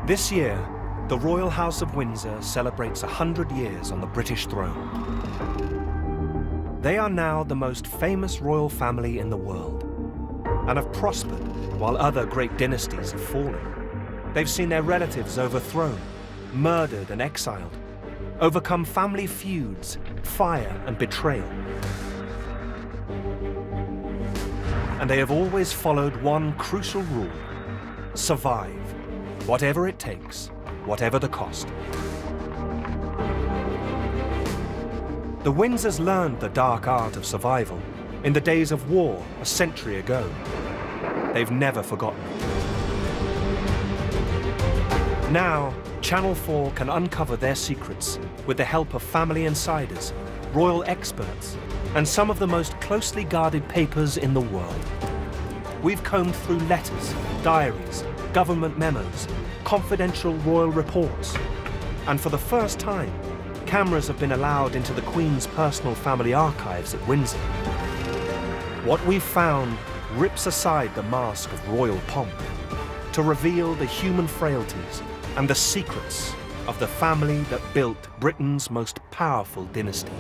This year, the Royal House of Windsor celebrates 100 years on the British throne. They are now the most famous royal family in the world and have prospered while other great dynasties have fallen. They've seen their relatives overthrown, murdered and exiled, overcome family feuds, fire and betrayal. And they have always followed one crucial rule: survive, whatever it takes, whatever the cost. The Windsors learned the dark art of survival in the days of war a century ago. They've never forgotten it. Now, Channel 4 can uncover their secrets with the help of family insiders, royal experts, and some of the most closely guarded papers in the world. We've combed through letters, diaries, government memos, confidential royal reports, and for the first time, cameras have been allowed into the Queen's personal family archives at Windsor. What we've found rips aside the mask of royal pomp to reveal the human frailties and the secrets of the family that built Britain's most powerful dynasty.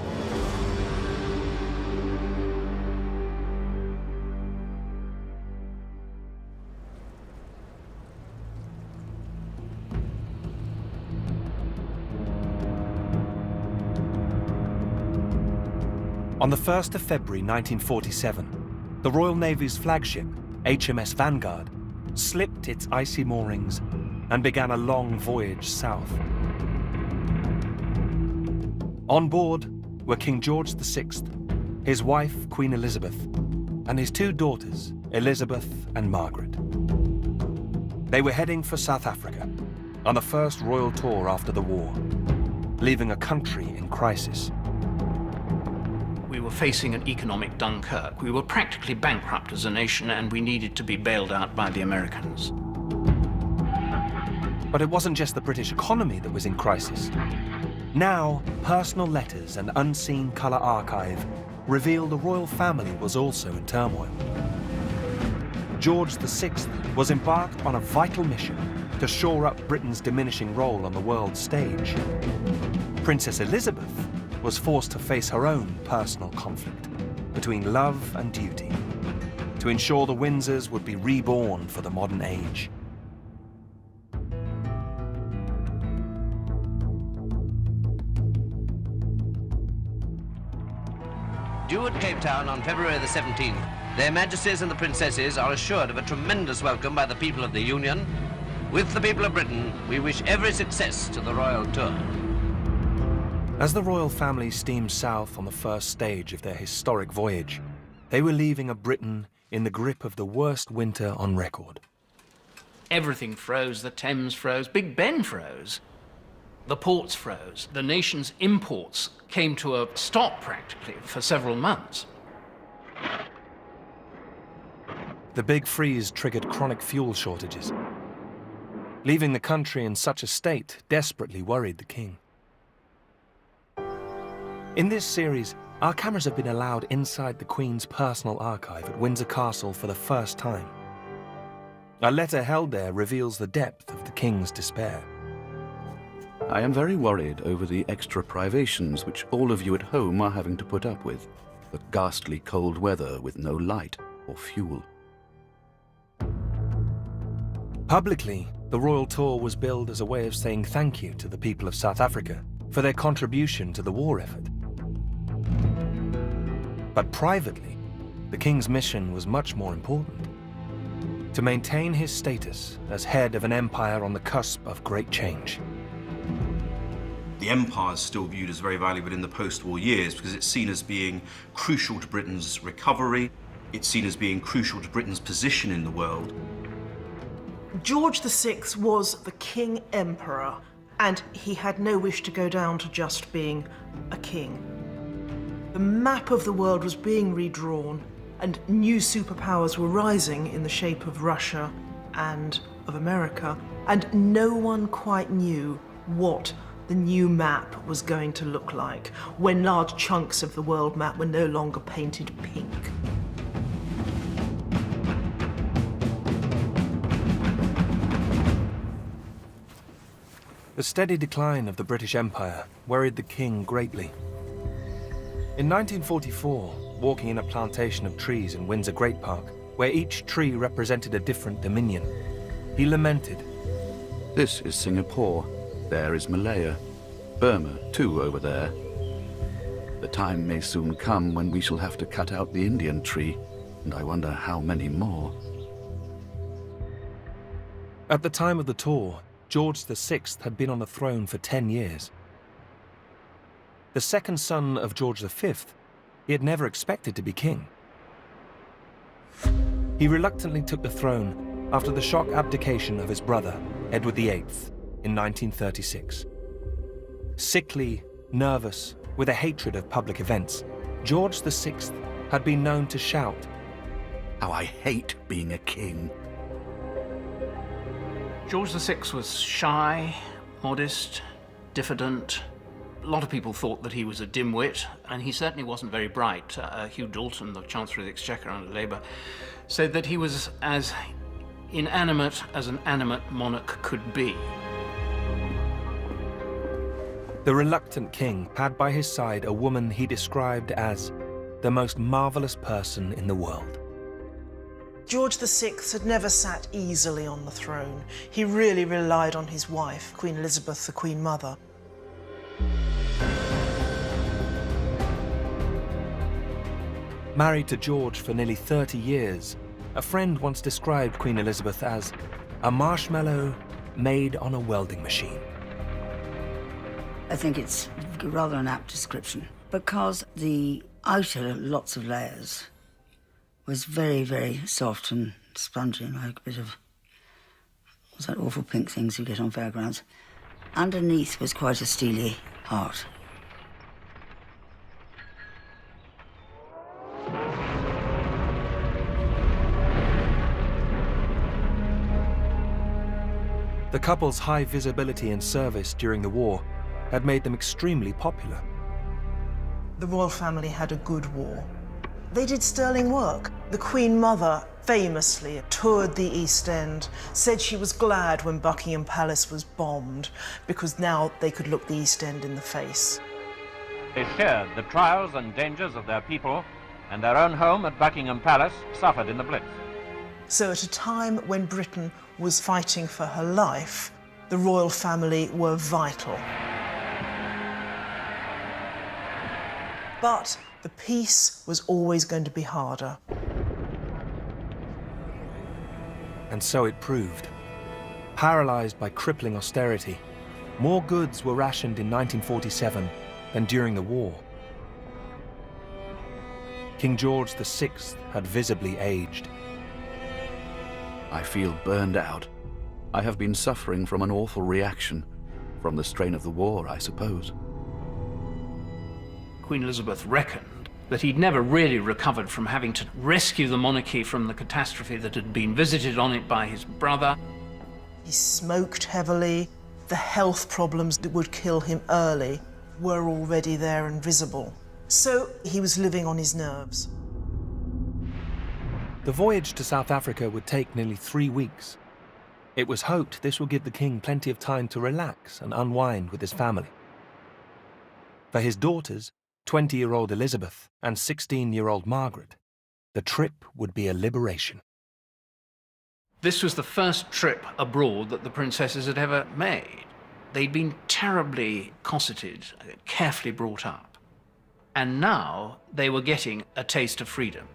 On the 1st of February 1947, the Royal Navy's flagship, HMS Vanguard, slipped its icy moorings and began a long voyage south. On board were King George VI, his wife, Queen Elizabeth, and his two daughters, Elizabeth and Margaret. They were heading for South Africa on the first royal tour after the war, leaving a country in crisis. We were facing an economic Dunkirk. We were practically bankrupt as a nation, and we needed to be bailed out by the Americans. But it wasn't just the British economy that was in crisis. Now, personal letters and unseen colour archive reveal the royal family was also in turmoil. George VI was embarked on a vital mission to shore up Britain's diminishing role on the world stage. Princess Elizabeth was forced to face her own personal conflict between love and duty to ensure the Windsors would be reborn for the modern age. Due at Cape Town on February the 17th, Their Majesties and the Princesses are assured of a tremendous welcome by the people of the Union. With the people of Britain, we wish every success to the royal tour. As the royal family steamed south on the first stage of their historic voyage, they were leaving a Britain in the grip of the worst winter on record. Everything froze. The Thames froze. Big Ben froze. The ports froze. The nation's imports came to a stop practically for several months. The big freeze triggered chronic fuel shortages. Leaving the country in such a state desperately worried the king. In this series, our cameras have been allowed inside the Queen's personal archive at Windsor Castle for the first time. A letter held there reveals the depth of the king's despair. I am very worried over the extra privations which all of you at home are having to put up with. The ghastly cold weather with no light or fuel. Publicly, the royal tour was billed as a way of saying thank you to the people of South Africa for their contribution to the war effort. But privately, the king's mission was much more important: to maintain his status as head of an empire on the cusp of great change. The empire is still viewed as very valuable in the post-war years because it's seen as being crucial to Britain's recovery. It's seen as being crucial to Britain's position in the world. George VI was the king emperor, and he had no wish to go down to just being a king. The map of the world was being redrawn, and new superpowers were rising in the shape of Russia and of America, and no one quite knew what the new map was going to look like when large chunks of the world map were no longer painted pink. The steady decline of the British Empire worried the king greatly. In 1944, walking in a plantation of trees in Windsor Great Park, where each tree represented a different dominion, he lamented. This is Singapore. There is Malaya. Burma, too, over there. The time may soon come when we shall have to cut out the Indian tree, and I wonder how many more. At the time of the tour, George VI had been on the throne for 10 years. The second son of George V, he had never expected to be king. He reluctantly took the throne after the shock abdication of his brother, Edward VIII, in 1936. Sickly, nervous, with a hatred of public events, George VI had been known to shout, How I hate being a king. George VI was shy, modest, diffident. A lot of people thought that he was a dimwit, and he certainly wasn't very bright. Hugh Dalton, the Chancellor of the Exchequer under Labour, said that he was as inanimate as an animate monarch could be. The reluctant king had by his side a woman he described as the most marvelous person in the world. George VI had never sat easily on the throne. He really relied on his wife, Queen Elizabeth, the Queen Mother. Married to George for nearly 30 years, a friend once described Queen Elizabeth as a marshmallow made on a welding machine. I think it's rather an apt description, because the outer lots of layers was very, very soft and spongy, like a bit of, what's that awful pink things you get on fairgrounds? Underneath was quite a steely heart. The couple's high visibility and service during the war had made them extremely popular. The royal family had a good war. They did sterling work. The Queen Mother famously toured the East End, said she was glad when Buckingham Palace was bombed, because now they could look the East End in the face. They shared the trials and dangers of their people, and their own home at Buckingham Palace suffered in the Blitz. So at a time when Britain was fighting for her life, the royal family were vital. But the peace was always going to be harder. And so it proved. Paralysed by crippling austerity, more goods were rationed in 1947 than during the war. King George VI had visibly aged. I feel burned out. I have been suffering from an awful reaction, from the strain of the war, I suppose. Queen Elizabeth reckoned that he'd never really recovered from having to rescue the monarchy from the catastrophe that had been visited on it by his brother. He smoked heavily. The health problems that would kill him early were already there and visible. So he was living on his nerves. The voyage to South Africa would take nearly 3 weeks. It was hoped this would give the king plenty of time to relax and unwind with his family. For his daughters, 20-year-old Elizabeth and 16-year-old Margaret, the trip would be a liberation. This was the first trip abroad that the princesses had ever made. They'd been terribly cosseted, carefully brought up. And now they were getting a taste of freedom.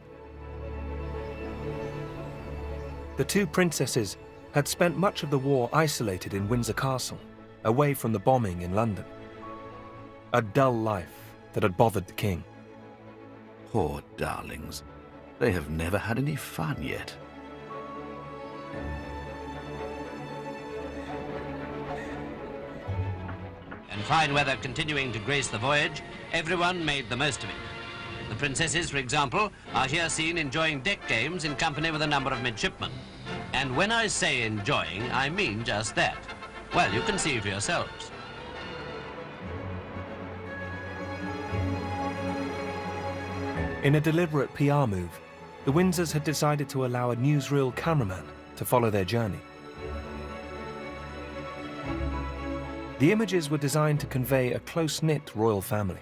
The two princesses had spent much of the war isolated in Windsor Castle, away from the bombing in London. A dull life that had bothered the king. Poor darlings. They have never had any fun yet. And fine weather continuing to grace the voyage, everyone made the most of it. The princesses, for example, are here seen enjoying deck games in company with a number of midshipmen. And when I say enjoying, I mean just that. Well, you can see for yourselves. In a deliberate PR move, the Windsors had decided to allow a newsreel cameraman to follow their journey. The images were designed to convey a close-knit royal family.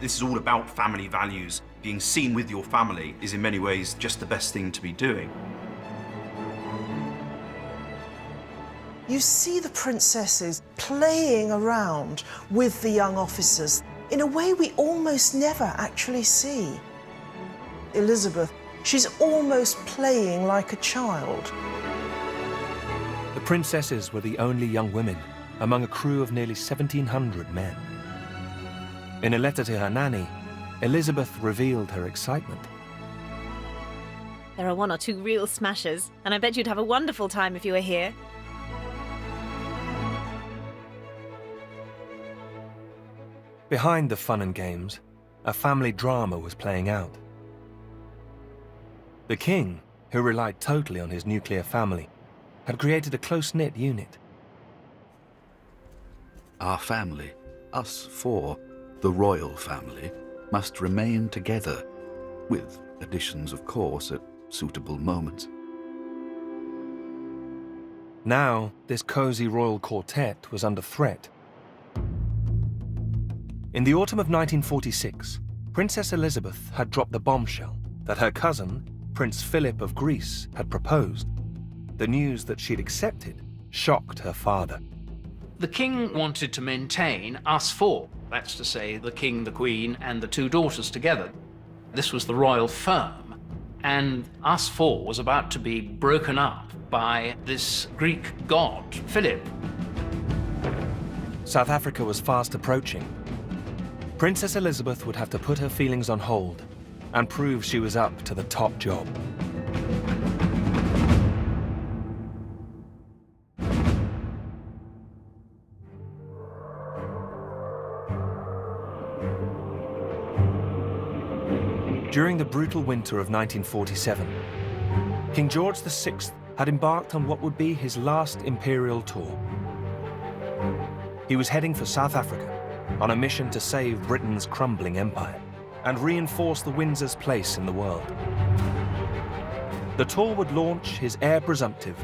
This is all about family values. Being seen with your family is in many ways just the best thing to be doing. You see the princesses playing around with the young officers in a way we almost never actually see. Elizabeth, she's almost playing like a child. The princesses were the only young women among a crew of nearly 1,700 men. In a letter to her nanny, Elizabeth revealed her excitement. There are one or two real smashers, and I bet you'd have a wonderful time if you were here. Behind the fun and games, a family drama was playing out. The king, who relied totally on his nuclear family, had created a close-knit unit. Our family, us four, the royal family, must remain together, with additions, of course, at suitable moments. Now, this cozy royal quartet was under threat. In the autumn of 1946, Princess Elizabeth had dropped the bombshell that her cousin, Prince Philip of Greece, had proposed. The news that she'd accepted shocked her father. The king wanted to maintain us four. That's to say, the king, the queen, and the two daughters together. This was the royal firm, and us four was about to be broken up by this Greek god, Philip. South Africa was fast approaching. Princess Elizabeth would have to put her feelings on hold and prove she was up to the top job. During the brutal winter of 1947, King George VI had embarked on what would be his last imperial tour. He was heading for South Africa on a mission to save Britain's crumbling empire and reinforce the Windsor's place in the world. The tour would launch his heir presumptive,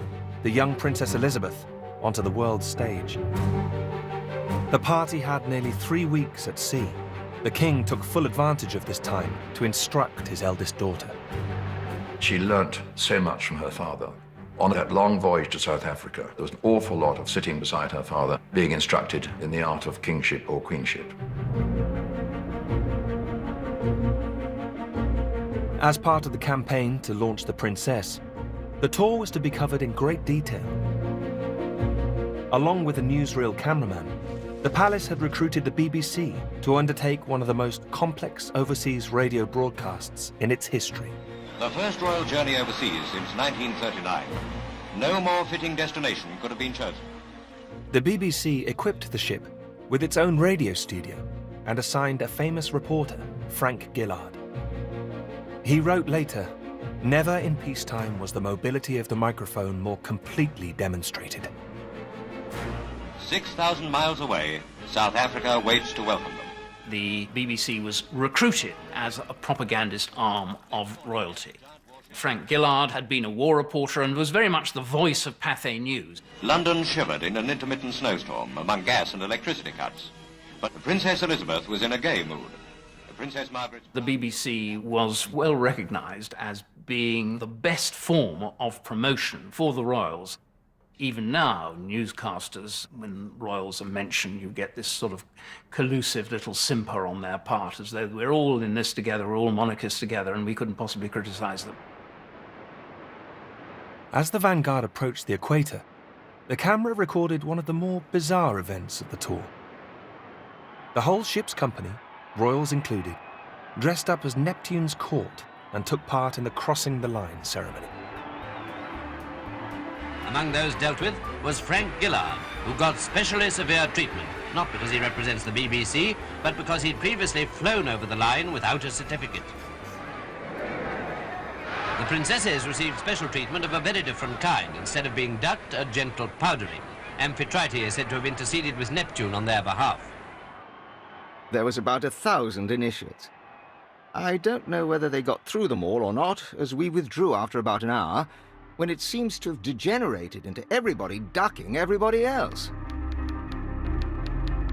the young Princess Elizabeth, onto the world stage. The party had nearly 3 weeks at sea. The king took full advantage of this time to instruct his eldest daughter. She learnt so much from her father. On that long voyage to South Africa, there was an awful lot of sitting beside her father, being instructed in the art of kingship or queenship. As part of the campaign to launch the princess, the tour was to be covered in great detail. Along with a newsreel cameraman, the palace had recruited the BBC to undertake one of the most complex overseas radio broadcasts in its history. The first royal journey overseas since 1939. No more fitting destination could have been chosen. The BBC equipped the ship with its own radio studio and assigned a famous reporter, Frank Gillard. He wrote later, "Never in peacetime was the mobility of the microphone more completely demonstrated." 6,000 miles away, South Africa waits to welcome them. The BBC was recruited as a propagandist arm of royalty. Frank Gillard had been a war reporter and was very much the voice of Pathé News. London shivered in an intermittent snowstorm among gas and electricity cuts. But Princess Elizabeth was in a gay mood. Princess Margaret... The BBC was well recognised as being the best form of promotion for the royals. Even now, newscasters, when royals are mentioned, you get this sort of collusive little simper on their part, as though we're all in this together, we're all monarchists together, and we couldn't possibly criticise them. As the Vanguard approached the equator, the camera recorded one of the more bizarre events of the tour. The whole ship's company, royals included, dressed up as Neptune's court and took part in the crossing the line ceremony. Among those dealt with was Frank Gillard, who got specially severe treatment, not because he represents the BBC, but because he'd previously flown over the line without a certificate. The princesses received special treatment of a very different kind. Instead of being ducked, a gentle powdering. Amphitrite is said to have interceded with Neptune on their behalf. There was about 1,000 initiates. I don't know whether they got through them all or not, as we withdrew after about an hour, when it seems to have degenerated into everybody ducking everybody else.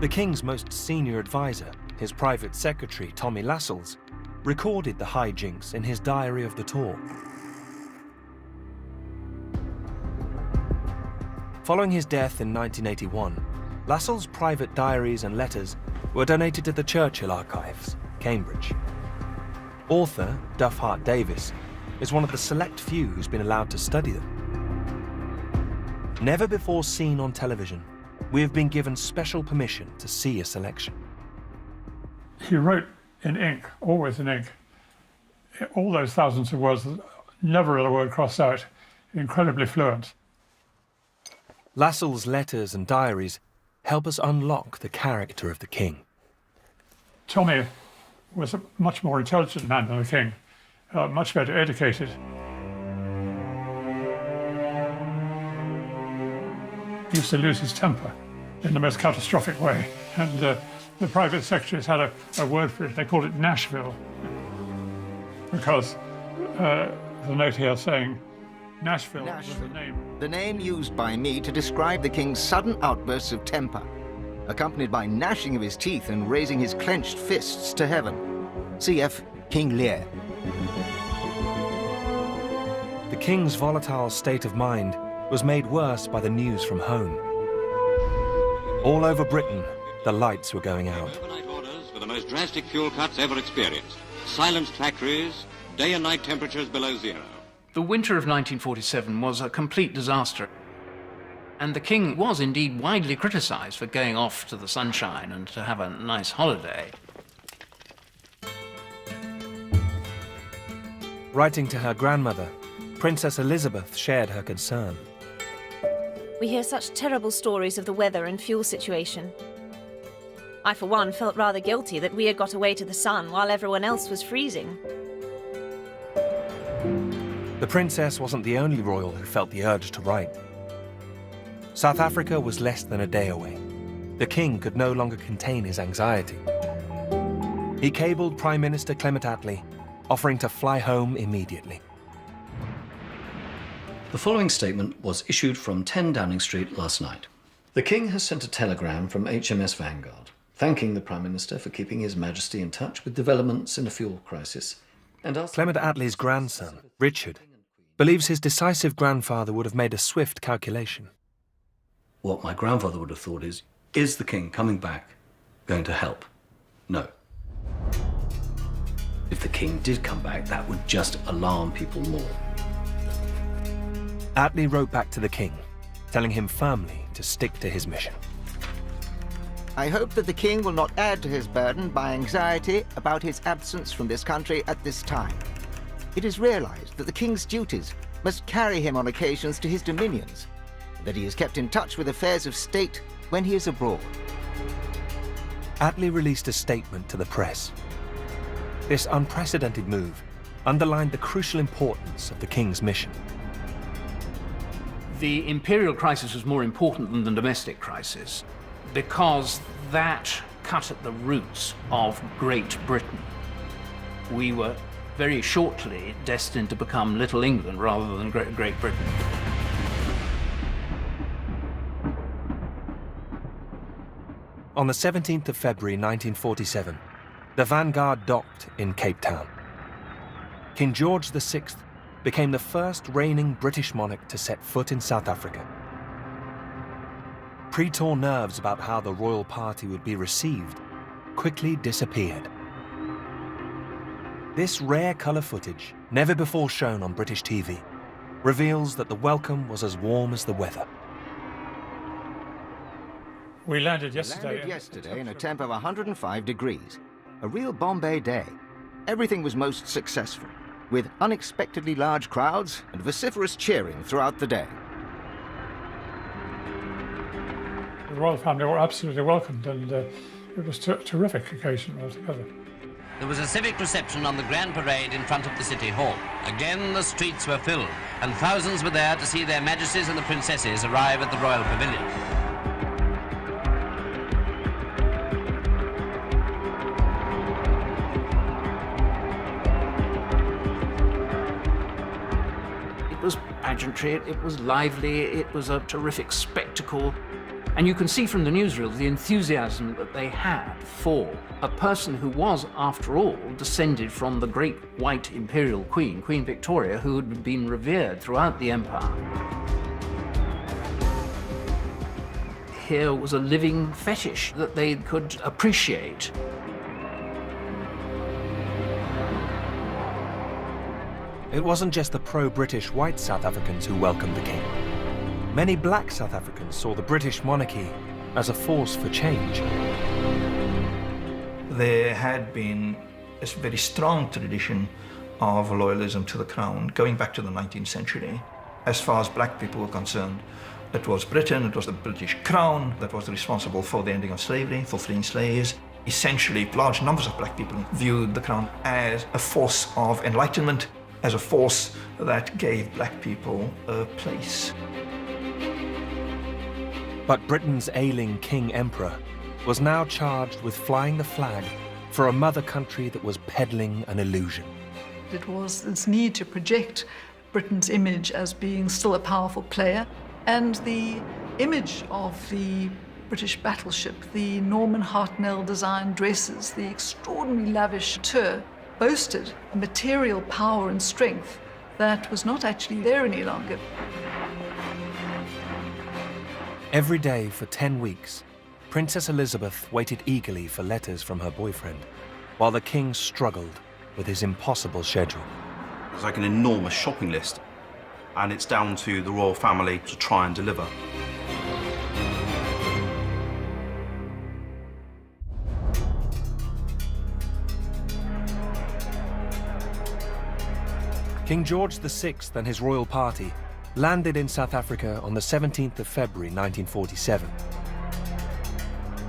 The king's most senior advisor, his private secretary, Tommy Lascelles, recorded the hijinks in his diary of the tour. Following his death in 1981, Lascelles' private diaries and letters were donated to the Churchill Archives, Cambridge. Author Duff Hart Davis is one of the select few who's been allowed to study them. Never before seen on television, we have been given special permission to see a selection. He wrote in ink, always in ink, all those thousands of words, never a word crossed out, incredibly fluent. Lascelles' letters and diaries help us unlock the character of the king. Tommy was a much more intelligent man than the king, much better educated. He used to lose his temper in the most catastrophic way, and the private secretaries had a word for it. They called it Nashville, because the note here saying Nashville was the name. The name used by me to describe the king's sudden outbursts of temper, accompanied by gnashing of his teeth and raising his clenched fists to heaven. Cf. King Lear. The king's volatile state of mind was made worse by the news from home. All over Britain, the lights were going out. Overnight orders for the most drastic fuel cuts ever experienced. Silenced factories, day and night temperatures below zero. The winter of 1947 was a complete disaster. And the king was indeed widely criticised for going off to the sunshine and to have a nice holiday. Writing to her grandmother, Princess Elizabeth shared her concern. We hear such terrible stories of the weather and fuel situation. I, for one, felt rather guilty that we had got away to the sun while everyone else was freezing. The princess wasn't the only royal who felt the urge to write. South Africa was less than a day away. The king could no longer contain his anxiety. He cabled Prime Minister Clement Attlee, offering to fly home immediately. The following statement was issued from 10 Downing Street last night. The King has sent a telegram from HMS Vanguard, thanking the Prime Minister for keeping His Majesty in touch with developments in the fuel crisis, and Clement Attlee's grandson, Richard, believes his decisive grandfather would have made a swift calculation. What my grandfather would have thought is the King coming back going to help? No. If the King did come back, that would just alarm people more. Attlee wrote back to the king, telling him firmly to stick to his mission. I hope that the king will not add to his burden by anxiety about his absence from this country at this time. It is realized that the king's duties must carry him on occasions to his dominions, and that he is kept in touch with affairs of state when he is abroad. Attlee released a statement to the press. This unprecedented move underlined the crucial importance of the king's mission. The imperial crisis was more important than the domestic crisis because that cut at the roots of Great Britain. We were very shortly destined to become Little England rather than Great Britain. On the 17th of February 1947, the Vanguard docked in Cape Town. King George VI became the first reigning British monarch to set foot in South Africa. Pre-torn nerves about how the royal party would be received quickly disappeared. This rare colour footage, never before shown on British TV, reveals that the welcome was as warm as the weather. We landed yesterday in a temp of 105 degrees. A real Bombay day. Everything was most successful, with unexpectedly large crowds and vociferous cheering throughout the day. The royal family were absolutely welcomed, and it was a terrific occasion altogether. There was a civic reception on the Grand Parade in front of the City Hall. Again, the streets were filled, and thousands were there to see their Majesties and the Princesses arrive at the Royal Pavilion. It was pageantry, it was lively, it was a terrific spectacle. And you can see from the newsreel the enthusiasm that they had for a person who was, after all, descended from the great white imperial queen, Queen Victoria, who had been revered throughout the empire. Here was a living fetish that they could appreciate. It wasn't just the pro-British white South Africans who welcomed the king. Many black South Africans saw the British monarchy as a force for change. There had been a very strong tradition of loyalism to the crown going back to the 19th century. As far as black people were concerned, it was Britain, it was the British crown that was responsible for the ending of slavery, for freeing slaves. Essentially, large numbers of black people viewed the crown as a force of enlightenment, as a force that gave black people a place. But Britain's ailing king-emperor was now charged with flying the flag for a mother country that was peddling an illusion. It was this need to project Britain's image as being still a powerful player, and the image of the British battleship, the Norman Hartnell designed dresses, the extraordinarily lavish tour, boasted a material power and strength that was not actually there any longer. Every day for 10 weeks, Princess Elizabeth waited eagerly for letters from her boyfriend, while the king struggled with his impossible schedule. It's like an enormous shopping list, and it's down to the royal family to try and deliver. King George VI and his royal party landed in South Africa on the 17th of February 1947.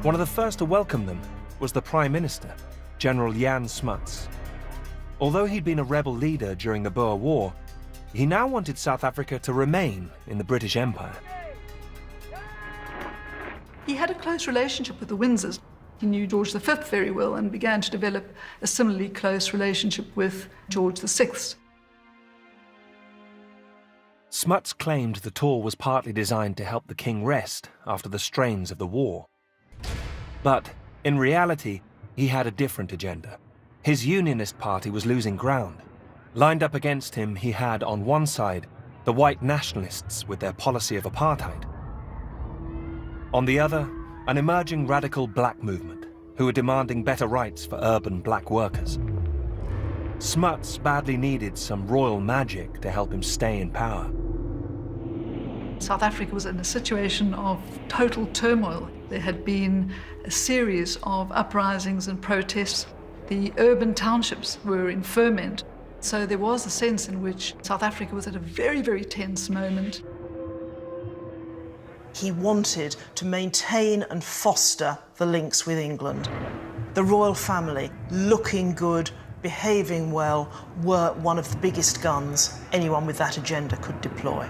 One of the first to welcome them was the Prime Minister, General Jan Smuts. Although he'd been a rebel leader during the Boer War, he now wanted South Africa to remain in the British Empire. He had a close relationship with the Windsors. He knew George V very well and began to develop a similarly close relationship with George VI. Smuts claimed the tour was partly designed to help the king rest after the strains of the war. But, in reality, he had a different agenda. His Unionist party was losing ground. Lined up against him, he had, on one side, the white nationalists with their policy of apartheid. On the other, an emerging radical black movement, who were demanding better rights for urban black workers. Smuts badly needed some royal magic to help him stay in power. South Africa was in a situation of total turmoil. There had been a series of uprisings and protests. The urban townships were in ferment. So there was a sense in which South Africa was at a very, very tense moment. He wanted to maintain and foster the links with England. The royal family, looking good, behaving well, were one of the biggest guns anyone with that agenda could deploy.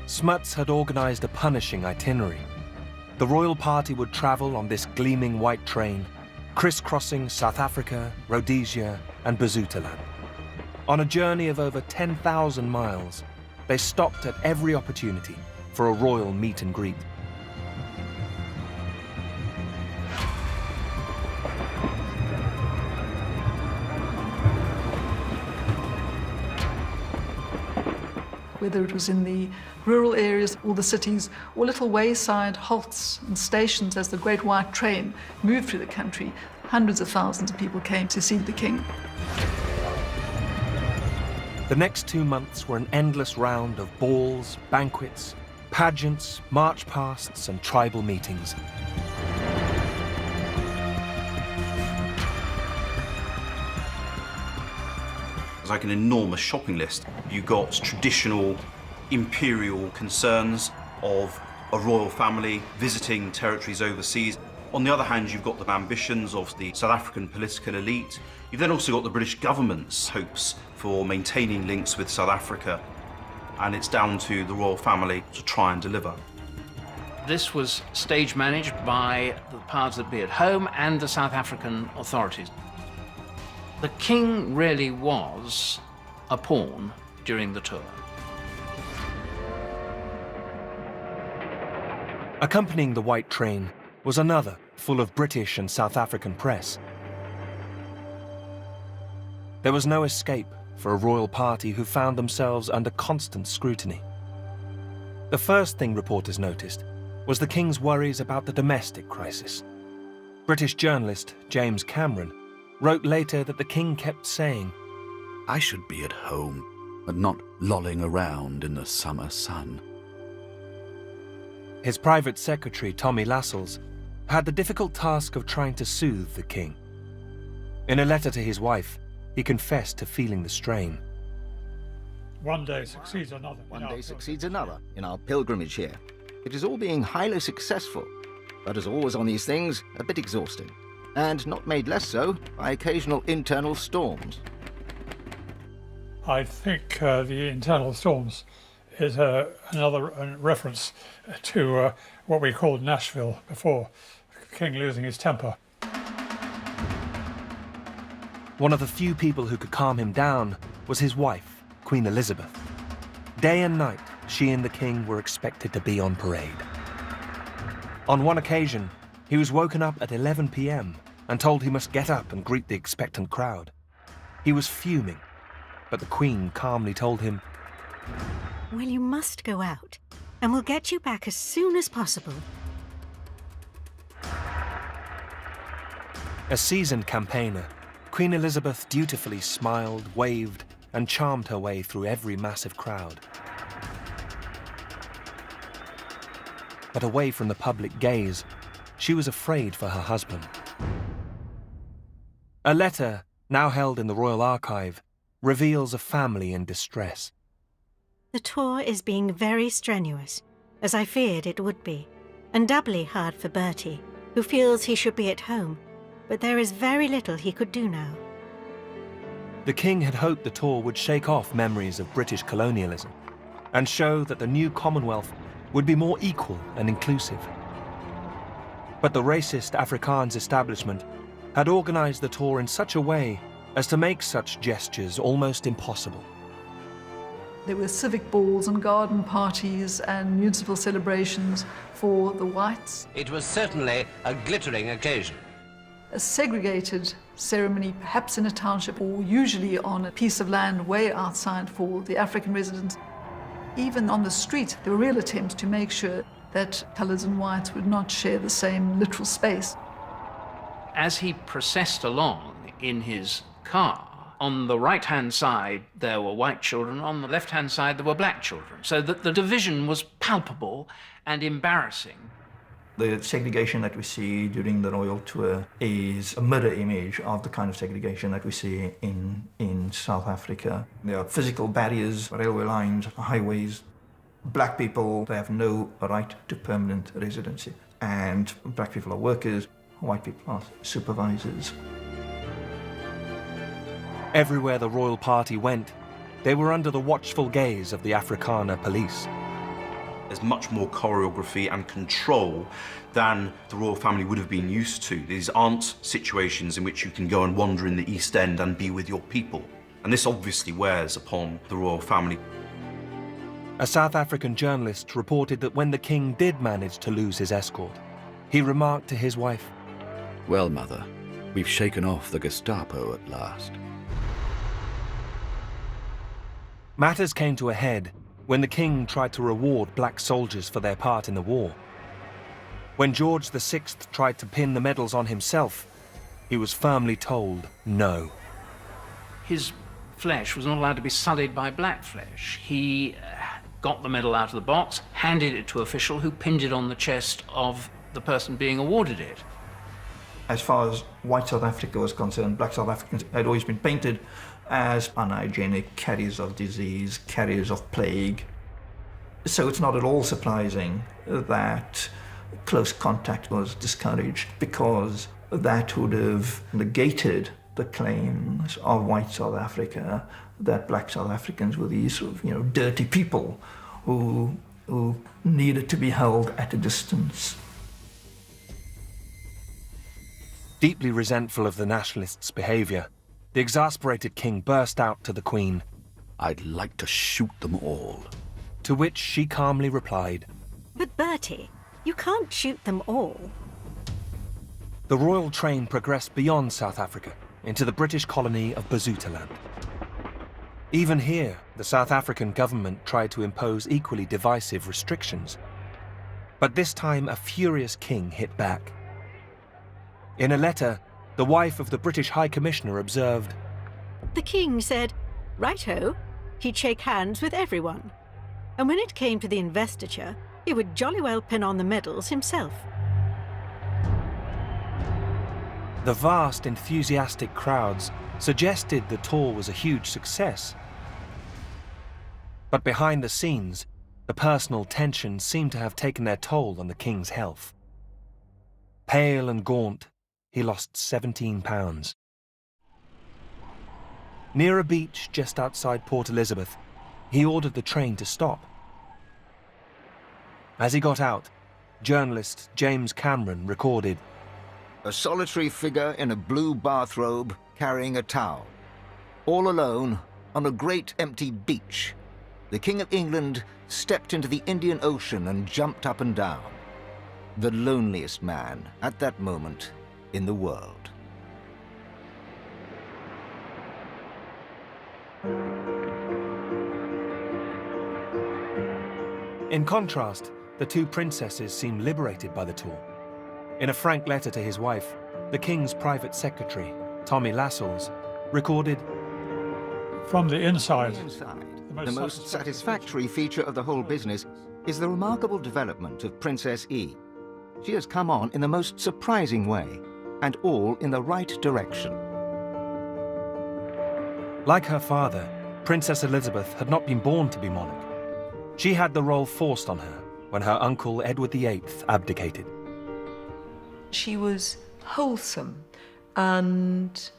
Smuts had organised a punishing itinerary. The royal party would travel on this gleaming white train, crisscrossing South Africa, Rhodesia and Basutoland. On a journey of over 10,000 miles, they stopped at every opportunity for a royal meet and greet. Whether it was in the rural areas or the cities, or little wayside halts and stations as the Great White Train moved through the country, hundreds of thousands of people came to see the king. The next 2 months were an endless round of balls, banquets, pageants, march pasts and tribal meetings. It's like an enormous shopping list. You got traditional imperial concerns of a royal family visiting territories overseas. On the other hand, you've got the ambitions of the South African political elite. You've then also got the British government's hopes for maintaining links with South Africa, and it's down to the royal family to try and deliver. This was stage managed by the powers that be at home and the South African authorities. The king really was a pawn during the tour. Accompanying the white train was another full of British and South African press. There was no escape for a royal party who found themselves under constant scrutiny. The first thing reporters noticed was the King's worries about the domestic crisis. British journalist James Cameron wrote later that the King kept saying, "I should be at home and not lolling around in the summer sun." His private secretary, Tommy Lascelles, had the difficult task of trying to soothe the King. In a letter to his wife, he confessed to feeling the strain. One day succeeds another. One day succeeds another in our pilgrimage here. It is all being highly successful, but as always on these things, a bit exhausting, and not made less so by occasional internal storms. I think the internal storms is another reference to what we called Nashville before, King losing his temper. One of the few people who could calm him down was his wife, Queen Elizabeth. Day and night, she and the King were expected to be on parade. On one occasion, he was woken up at 11 p.m. and told he must get up and greet the expectant crowd. He was fuming, but the Queen calmly told him, "Well, you must go out, and we'll get you back as soon as possible." A seasoned campaigner, Queen Elizabeth dutifully smiled, waved, and charmed her way through every massive crowd. But away from the public gaze, she was afraid for her husband. A letter, now held in the Royal Archive, reveals a family in distress. "The tour is being very strenuous, as I feared it would be, and doubly hard for Bertie, who feels he should be at home, but there is very little he could do now." The King had hoped the tour would shake off memories of British colonialism and show that the new Commonwealth would be more equal and inclusive. But the racist Afrikaans establishment had organized the tour in such a way as to make such gestures almost impossible. There were civic balls and garden parties and municipal celebrations for the whites. It was certainly a glittering occasion. A segregated ceremony, perhaps in a township or usually on a piece of land way outside for the African residents. Even on the street, there were real attempts to make sure that colours and whites would not share the same literal space. As he processed along in his car, on the right-hand side there were white children, on the left-hand side there were black children, so that the division was palpable and embarrassing. The segregation that we see during the royal tour is a mirror image of the kind of segregation that we see in South Africa. There are physical barriers, railway lines, highways. Black people, they have no right to permanent residency. And black people are workers, white people are supervisors. Everywhere the royal party went, they were under the watchful gaze of the Afrikaner police. There's much more choreography and control than the royal family would have been used to. These aren't situations in which you can go and wander in the East End and be with your people. And this obviously wears upon the royal family. A South African journalist reported that when the King did manage to lose his escort, he remarked to his wife, "Well, Mother, we've shaken off the Gestapo at last." Matters came to a head when the King tried to reward black soldiers for their part in the war. When George VI tried to pin the medals on himself, he was firmly told no. His flesh was not allowed to be sullied by black flesh. He got the medal out of the box, handed it to an official who pinned it on the chest of the person being awarded it. As far as white South Africa was concerned, black South Africans had always been painted as unhygienic, carriers of disease, carriers of plague. So it's not at all surprising that close contact was discouraged, because that would have negated the claims of white South Africa that black South Africans were these sort of, dirty people who needed to be held at a distance. Deeply resentful of the nationalists' behaviour, the exasperated King burst out to the Queen, I'd like to shoot them all. To which she calmly replied, But Bertie, you can't shoot them all. The royal train progressed beyond South Africa into the British colony of Basutoland. Even here, the South African government tried to impose equally divisive restrictions. But this time, a furious king hit back. In a letter, the wife of the British High Commissioner observed, The king said, righto, he'd shake hands with everyone. And when it came to the investiture, he would jolly well pin on the medals himself. The vast, enthusiastic crowds suggested the tour was a huge success. But behind the scenes, the personal tensions seemed to have taken their toll on the king's health. Pale and gaunt, he lost 17 pounds. Near a beach just outside Port Elizabeth, he ordered the train to stop. As he got out, journalist James Cameron recorded, A solitary figure in a blue bathrobe carrying a towel. All alone on a great empty beach. The King of England stepped into the Indian Ocean and jumped up and down. The loneliest man at that moment in the world. In contrast, the two princesses seemed liberated by the tour. In a frank letter to his wife, the king's private secretary, Tommy Lascelles, recorded, From the inside, the most satisfactory feature of the whole business is the remarkable development of Princess E. She has come on in the most surprising way, and all in the right direction. Like her father, Princess Elizabeth had not been born to be monarch. She had the role forced on her when her uncle Edward VIII abdicated. She was wholesome and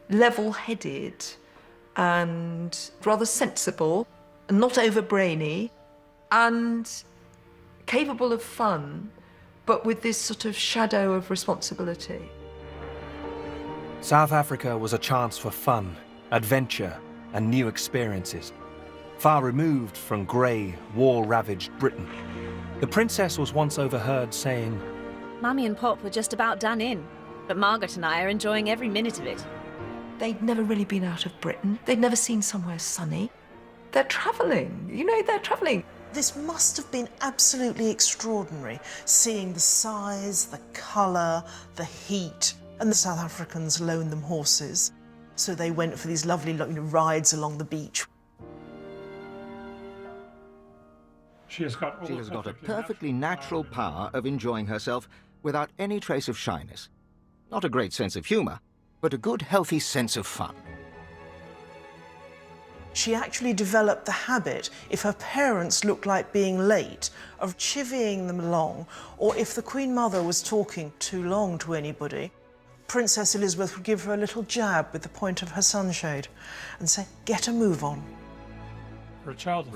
level-headed and rather sensible, not over-brainy, and capable of fun, but with this sort of shadow of responsibility. South Africa was a chance for fun, adventure, and new experiences. Far removed from grey, war-ravaged Britain, the princess was once overheard saying, Mummy and Pop were just about done in, but Margaret and I are enjoying every minute of it. They'd never really been out of Britain. They'd never seen somewhere sunny. They're travelling, they're travelling. This must have been absolutely extraordinary, seeing the size, the colour, the heat, and the South Africans loaned them horses. So they went for these lovely rides along the beach. She has got a perfectly natural power of enjoying herself without any trace of shyness. Not a great sense of humour, but a good, healthy sense of fun. She actually developed the habit, if her parents looked like being late, of chivying them along, or if the Queen Mother was talking too long to anybody, Princess Elizabeth would give her a little jab with the point of her sunshade and say, get a move on. For a child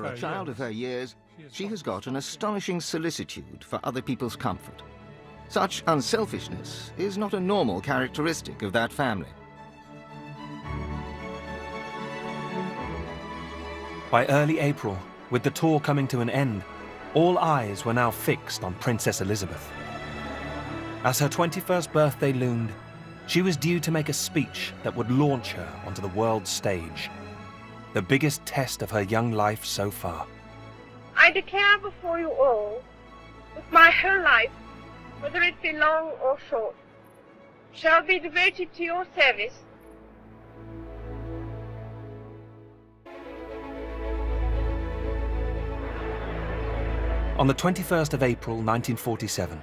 of her years, she has got an astonishing solicitude for other people's comfort. Such unselfishness is not a normal characteristic of that family. By early April, with the tour coming to an end, all eyes were now fixed on Princess Elizabeth. As her 21st birthday loomed, she was due to make a speech that would launch her onto the world stage. The biggest test of her young life so far. I declare before you all, that my whole life, whether it be long or short, shall be devoted to your service. On the 21st of April 1947,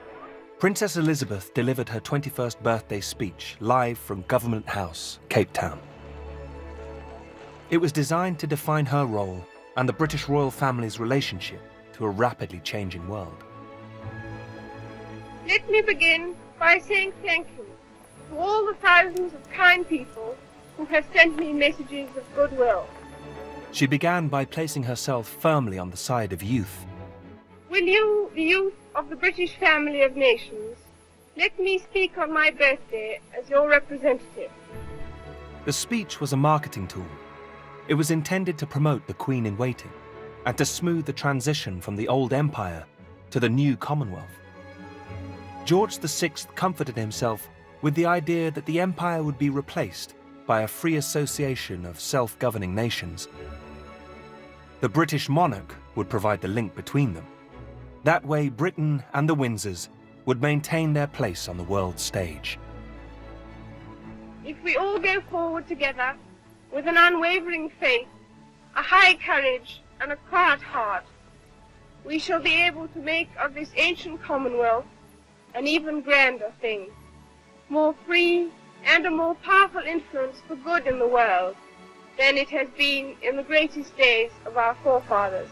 Princess Elizabeth delivered her 21st birthday speech live from Government House, Cape Town. It was designed to define her role and the British royal family's relationship to a rapidly changing world. Let me begin by saying thank you to all the thousands of kind people who have sent me messages of goodwill. She began by placing herself firmly on the side of youth. Will you, the youth of the British family of nations, let me speak on my birthday as your representative. The speech was a marketing tool. It was intended to promote the Queen-in-Waiting and to smooth the transition from the old empire to the new Commonwealth. George VI comforted himself with the idea that the empire would be replaced by a free association of self-governing nations. The British monarch would provide the link between them. That way, Britain and the Windsors would maintain their place on the world stage. If we all go forward together with an unwavering faith, a high courage, and a quiet heart, we shall be able to make of this ancient Commonwealth an even grander thing, more free and a more powerful influence for good in the world than it has been in the greatest days of our forefathers.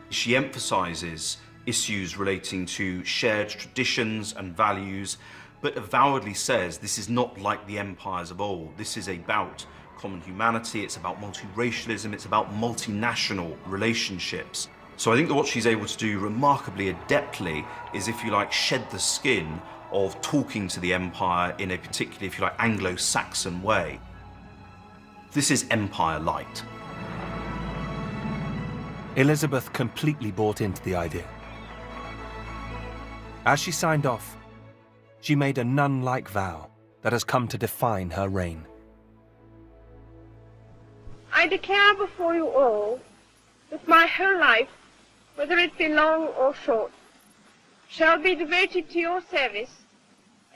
She emphasises issues relating to shared traditions and values, but avowedly says this is not like the empires of old. This is about common humanity, it's about multiracialism, it's about multinational relationships. So I think that what she's able to do remarkably adeptly is, if you like, shed the skin of talking to the empire in a particularly, if you like, Anglo-Saxon way. This is empire light. Elizabeth completely bought into the idea. As she signed off, she made a nun-like vow that has come to define her reign. I declare before you all that my whole life, whether it be long or short, shall be devoted to your service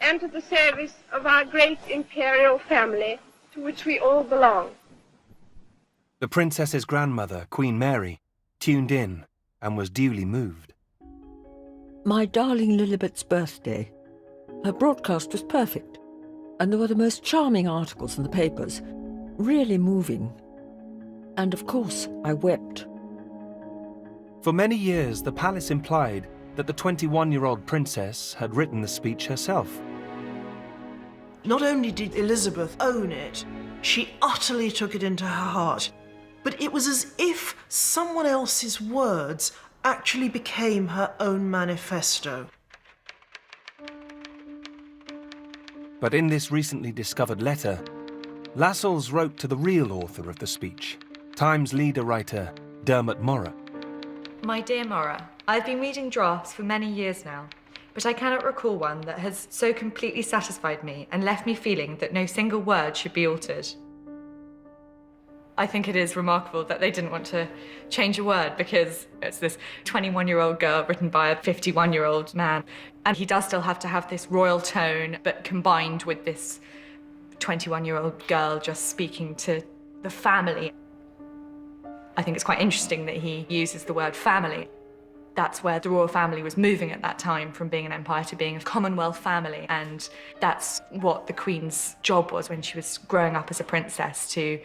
and to the service of our great imperial family, to which we all belong. The princess's grandmother, Queen Mary, tuned in and was duly moved. My darling Lilibet's birthday. Her broadcast was perfect, and there were the most charming articles in the papers, really moving. And of course, I wept. For many years, the palace implied that the 21-year-old princess had written the speech herself. Not only did Elizabeth own it, she utterly took it into her heart. But it was as if someone else's words actually became her own manifesto. But in this recently discovered letter, Lascelles wrote to the real author of the speech, Times leader writer Dermot Morra. My dear Morra, I've been reading drafts for many years now, but I cannot recall one that has so completely satisfied me and left me feeling that no single word should be altered. I think it is remarkable that they didn't want to change a word, because it's this 21-year-old girl written by a 51-year-old man. And he does still have to have this royal tone, but combined with this 21-year-old girl just speaking to the family. I think it's quite interesting that he uses the word family. That's where the royal family was moving at that time, from being an empire to being a Commonwealth family. And that's what the Queen's job was when she was growing up as a princess, to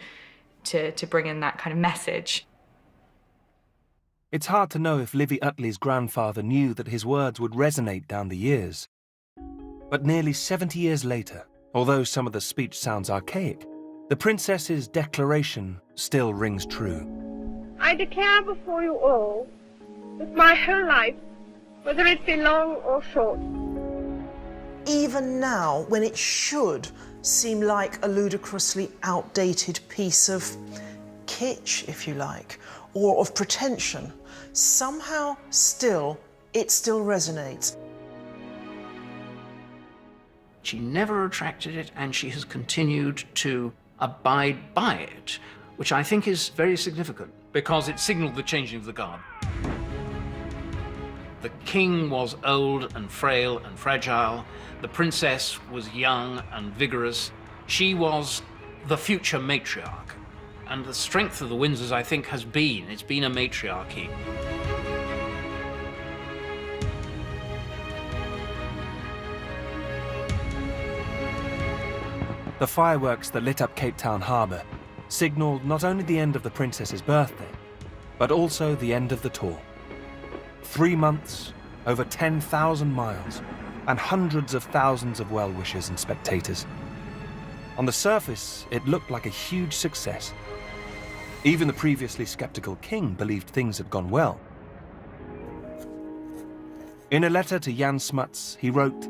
bring in that kind of message. It's hard to know if Livy Utley's grandfather knew that his words would resonate down the years. But nearly 70 years later, although some of the speech sounds archaic, the princess's declaration still rings true. I declare before you all that my whole life, whether it be long or short, even now, when it should seem like a ludicrously outdated piece of kitsch, if you like, or of pretension, somehow it still resonates. She never retracted it, and she has continued to abide by it, which I think is very significant, because it signaled the changing of the guard. The king was old and frail and fragile. The princess was young and vigorous. She was the future matriarch. And the strength of the Windsors, I think, it's been a matriarchy. The fireworks that lit up Cape Town harbour signalled not only the end of the princess's birthday, but also the end of the tour. 3 months, over 10,000 miles, and hundreds of thousands of well-wishers and spectators. On the surface, it looked like a huge success. Even the previously sceptical king believed things had gone well. In a letter to Jan Smuts, he wrote,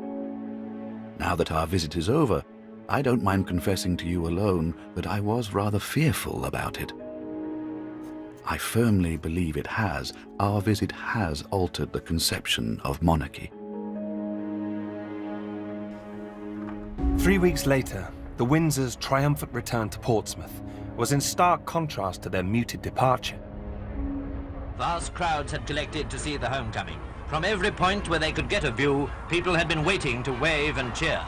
"Now that our visit is over, I don't mind confessing to you alone that I was rather fearful about it. I firmly believe our visit has altered the conception of monarchy. 3 weeks later, the Windsor's triumphant return to Portsmouth was in stark contrast to their muted departure. Vast crowds had collected to see the homecoming. From every point where they could get a view, people had been waiting to wave and cheer.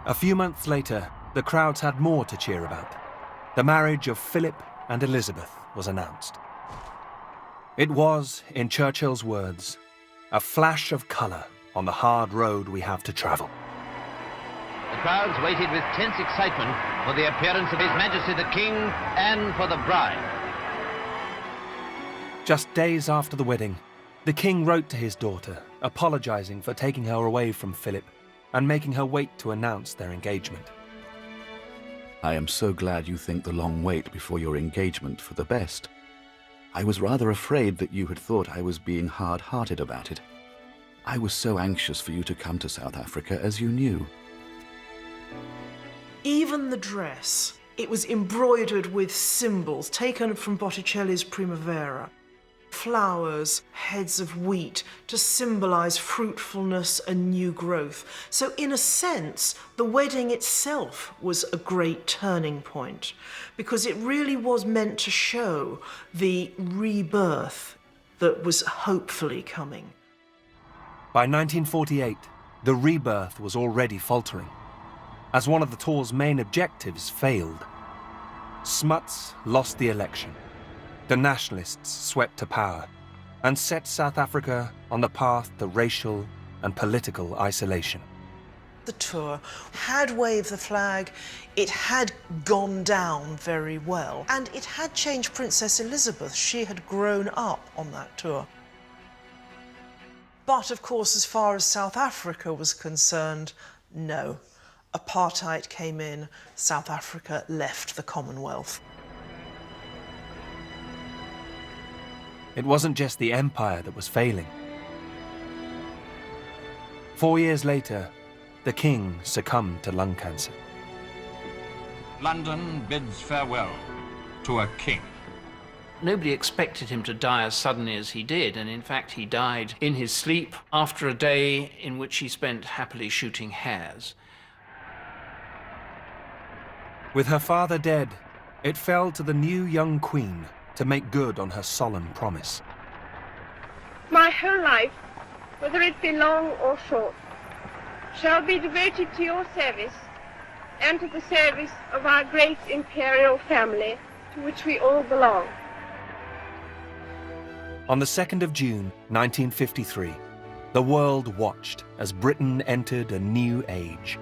A few months later, the crowds had more to cheer about. The marriage of Philip and Elizabeth was announced. It was, in Churchill's words, a flash of colour on the hard road we have to travel. The crowds waited with tense excitement for the appearance of His Majesty the King and for the bride. Just days after the wedding, the King wrote to his daughter, apologising for taking her away from Philip and making her wait to announce their engagement. I am so glad you think the long wait before your engagement for the best. I was rather afraid that you had thought I was being hard-hearted about it. I was so anxious for you to come to South Africa, as you knew. Even the dress, it was embroidered with symbols taken from Botticelli's Primavera. Flowers, heads of wheat, to symbolise fruitfulness and new growth. So in a sense, the wedding itself was a great turning point, because it really was meant to show the rebirth that was hopefully coming. By 1948, the rebirth was already faltering, as one of the tour's main objectives failed. Smuts lost the election. The nationalists swept to power and set South Africa on the path to racial and political isolation. The tour had waved the flag, it had gone down very well, and it had changed Princess Elizabeth. She had grown up on that tour. But of course, as far as South Africa was concerned, no. Apartheid came in, South Africa left the Commonwealth. It wasn't just the empire that was failing. 4 years later, the King succumbed to lung cancer. London bids farewell to a king. Nobody expected him to die as suddenly as he did, and in fact he died in his sleep after a day in which he spent happily shooting hares. With her father dead, it fell to the new young Queen to make good on her solemn promise. My whole life, whether it be long or short, shall be devoted to your service and to the service of our great imperial family, to which we all belong. On the 2nd of June, 1953, the world watched as Britain entered a new age.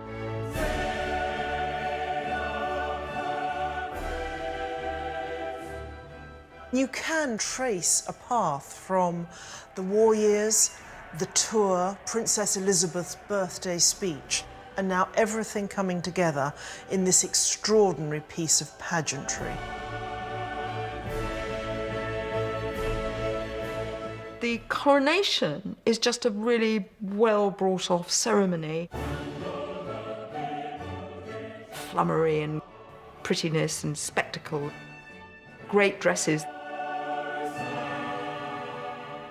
You can trace a path from the war years, the tour, Princess Elizabeth's birthday speech, and now everything coming together in this extraordinary piece of pageantry. The coronation is just a really well brought off ceremony. Flummery and prettiness and spectacle. Great dresses.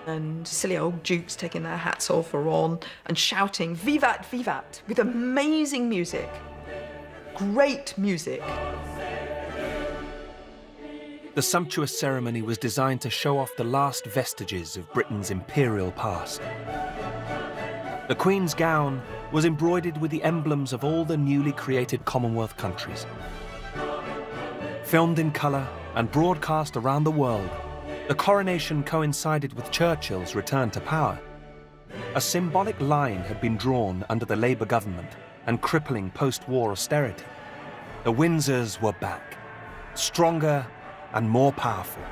And silly old dukes taking their hats off or on and shouting "Vivat, vivat" with amazing music. Great music. The sumptuous ceremony was designed to show off the last vestiges of Britain's imperial past. The Queen's gown was embroidered with the emblems of all the newly created Commonwealth countries. Filmed in colour and broadcast around the world, the coronation coincided with Churchill's return to power. A symbolic line had been drawn under the Labour government and crippling post-war austerity. The Windsors were back, stronger and more powerful.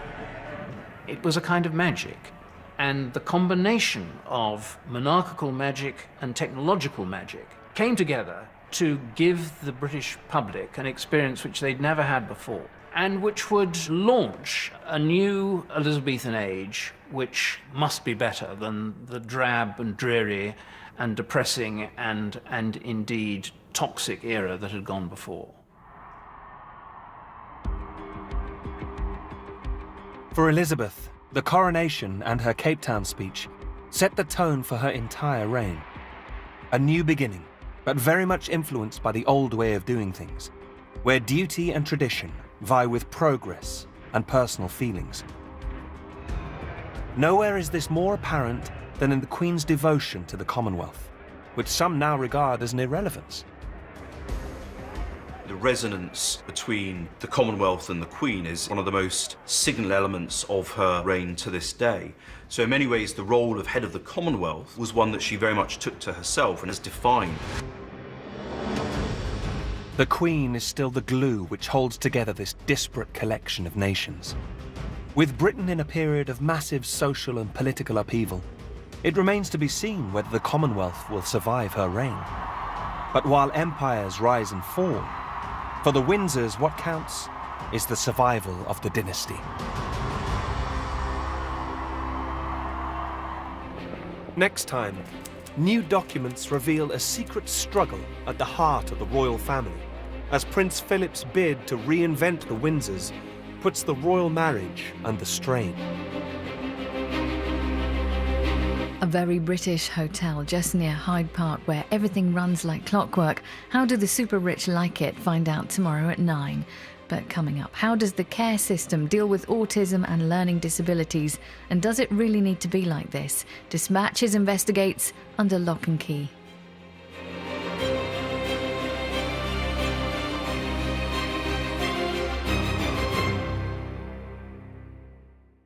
It was a kind of magic, and the combination of monarchical magic and technological magic came together to give the British public an experience which they'd never had before, and which would launch a new Elizabethan age which must be better than the drab and dreary and depressing and indeed toxic era that had gone before. For Elizabeth, the coronation and her Cape Town speech set the tone for her entire reign. A new beginning, but very much influenced by the old way of doing things, where duty and tradition vie with progress and personal feelings. Nowhere is this more apparent than in the Queen's devotion to the Commonwealth, which some now regard as an irrelevance. The resonance between the Commonwealth and the Queen is one of the most signal elements of her reign to this day. So in many ways, the role of head of the Commonwealth was one that she very much took to herself and has defined. The Queen is still the glue which holds together this disparate collection of nations. With Britain in a period of massive social and political upheaval, it remains to be seen whether the Commonwealth will survive her reign. But while empires rise and fall, for the Windsors, what counts is the survival of the dynasty. Next time, new documents reveal a secret struggle at the heart of the royal family, as Prince Philip's bid to reinvent the Windsors puts the royal marriage under strain. A very British hotel just near Hyde Park where everything runs like clockwork. How do the super rich like it? Find out tomorrow at 9. But coming up, how does the care system deal with autism and learning disabilities? And does it really need to be like this? Dispatches investigates under lock and key.